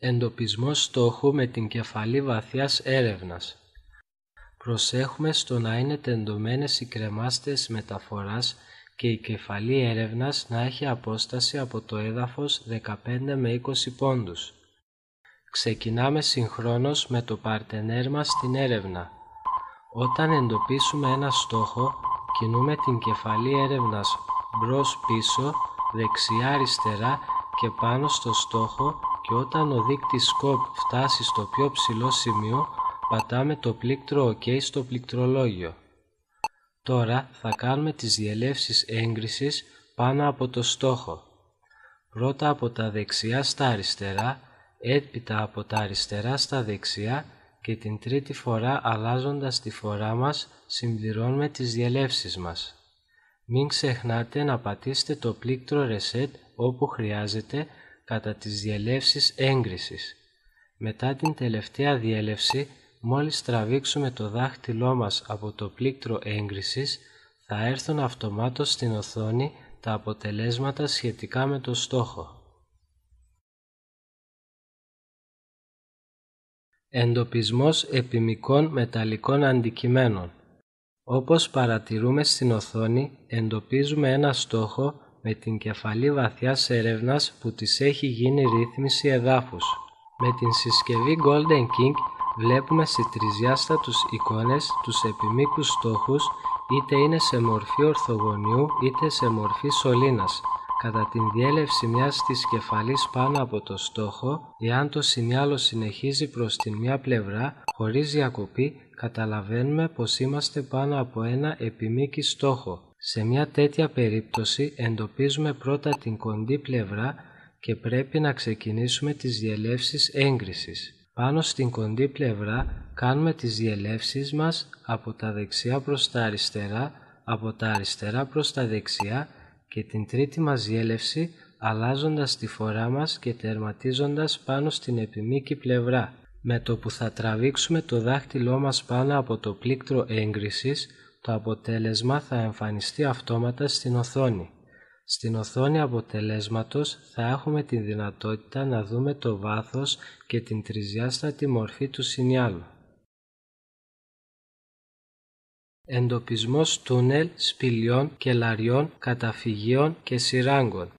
Εντοπισμός στόχου με την κεφαλή βαθιάς έρευνας. Προσέχουμε στο να είναι τεντωμένες οι κρεμάστες μεταφοράς και η κεφαλή έρευνας να έχει απόσταση από το έδαφος 15 με 20 πόντους. Ξεκινάμε συγχρόνως με το παρτενέρ μας στην έρευνα. Όταν εντοπίσουμε ένα στόχο, κινούμε την κεφαλή έρευνας μπρος-πίσω, δεξιά-αριστερά και πάνω στο στόχο, και όταν ο δείκτης σκοπ φτάσει στο πιο ψηλό σημείο, πατάμε το πλήκτρο OK στο πληκτρολόγιο. Τώρα θα κάνουμε τις διελεύσεις έγκρισης πάνω από το στόχο. Πρώτα από τα δεξιά στα αριστερά, έπειτα από τα αριστερά στα δεξιά και την τρίτη φορά αλλάζοντας τη φορά μας συμπληρώνουμε τις διελεύσεις μας. Μην ξεχνάτε να πατήσετε το πλήκτρο Reset όπου χρειάζεται κατά τις διελεύσεις έγκρισης. Μετά την τελευταία διέλευση, μόλις τραβήξουμε το δάχτυλό μας από το πλήκτρο έγκρισης, θα έρθουν αυτομάτως στην οθόνη τα αποτελέσματα σχετικά με το στόχο. Εντοπισμός επιμικρών μεταλλικών αντικειμένων. Όπως παρατηρούμε στην οθόνη, εντοπίζουμε ένα στόχο με την κεφαλή βαθιάς έρευνας που της έχει γίνει ρύθμιση εδάφους. Με την συσκευή Golden King βλέπουμε σε τρισδιάστατους εικόνες τους επιμήκους στόχους, είτε είναι σε μορφή ορθογωνιού είτε σε μορφή σωλήνας. Κατά την διέλευση μιας της κεφαλής πάνω από το στόχο, εάν το σινιάλο συνεχίζει προς την μια πλευρά χωρίς διακοπή, καταλαβαίνουμε πως είμαστε πάνω από ένα επιμήκη στόχο. Σε μια τέτοια περίπτωση εντοπίζουμε πρώτα την κοντή πλευρά και πρέπει να ξεκινήσουμε τις διελεύσεις έγκρισης. Πάνω στην κοντή πλευρά κάνουμε τις διελεύσεις μας από τα δεξιά προς τα αριστερά, από τα αριστερά προς τα δεξιά και την τρίτη μας διέλευση αλλάζοντας τη φορά μας και τερματίζοντας πάνω στην επιμήκη πλευρά. Με το που θα τραβήξουμε το δάχτυλό μας πάνω από το πλήκτρο έγκρισης, το αποτέλεσμα θα εμφανιστεί αυτόματα στην οθόνη. Στην οθόνη αποτελέσματος θα έχουμε τη δυνατότητα να δούμε το βάθος και την τρισδιάστατη μορφή του σινιάλου. Εντοπισμός τούνελ, σπηλιών, κελαριών, καταφυγίων και σειράγκων.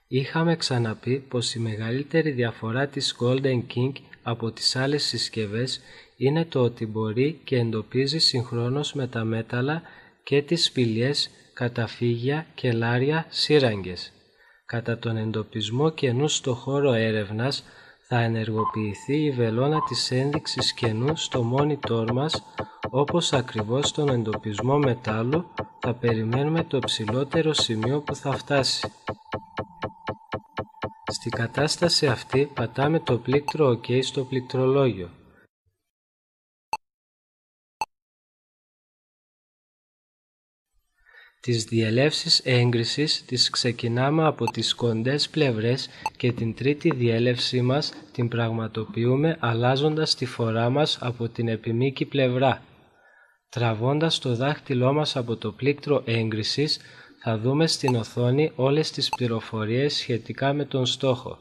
Είχαμε ξαναπεί πως η μεγαλύτερη διαφορά της Golden King από τις άλλες συσκευές είναι το ότι μπορεί και εντοπίζει συγχρόνως με τα μέταλλα και τις σπηλιές, καταφύγια, κελάρια, σύραγγες. Κατά τον εντοπισμό κενού στο χώρο έρευνας θα ενεργοποιηθεί η βελόνα της ένδειξης κενού στο monitor μας, όπως ακριβώς στον εντοπισμό μετάλλου θα περιμένουμε το ψηλότερο σημείο που θα φτάσει. Στη κατάσταση αυτή πατάμε το πλήκτρο OK στο πληκτρολόγιο. Τις διελεύσεις έγκρισης τις ξεκινάμε από τις κοντές πλευρές και την τρίτη διέλευσή μας την πραγματοποιούμε αλλάζοντας τη φορά μας από την επιμήκη πλευρά. Τραβώντας το δάχτυλό μας από το πλήκτρο έγκρισης θα δούμε στην οθόνη όλες τις πληροφορίες σχετικά με τον στόχο.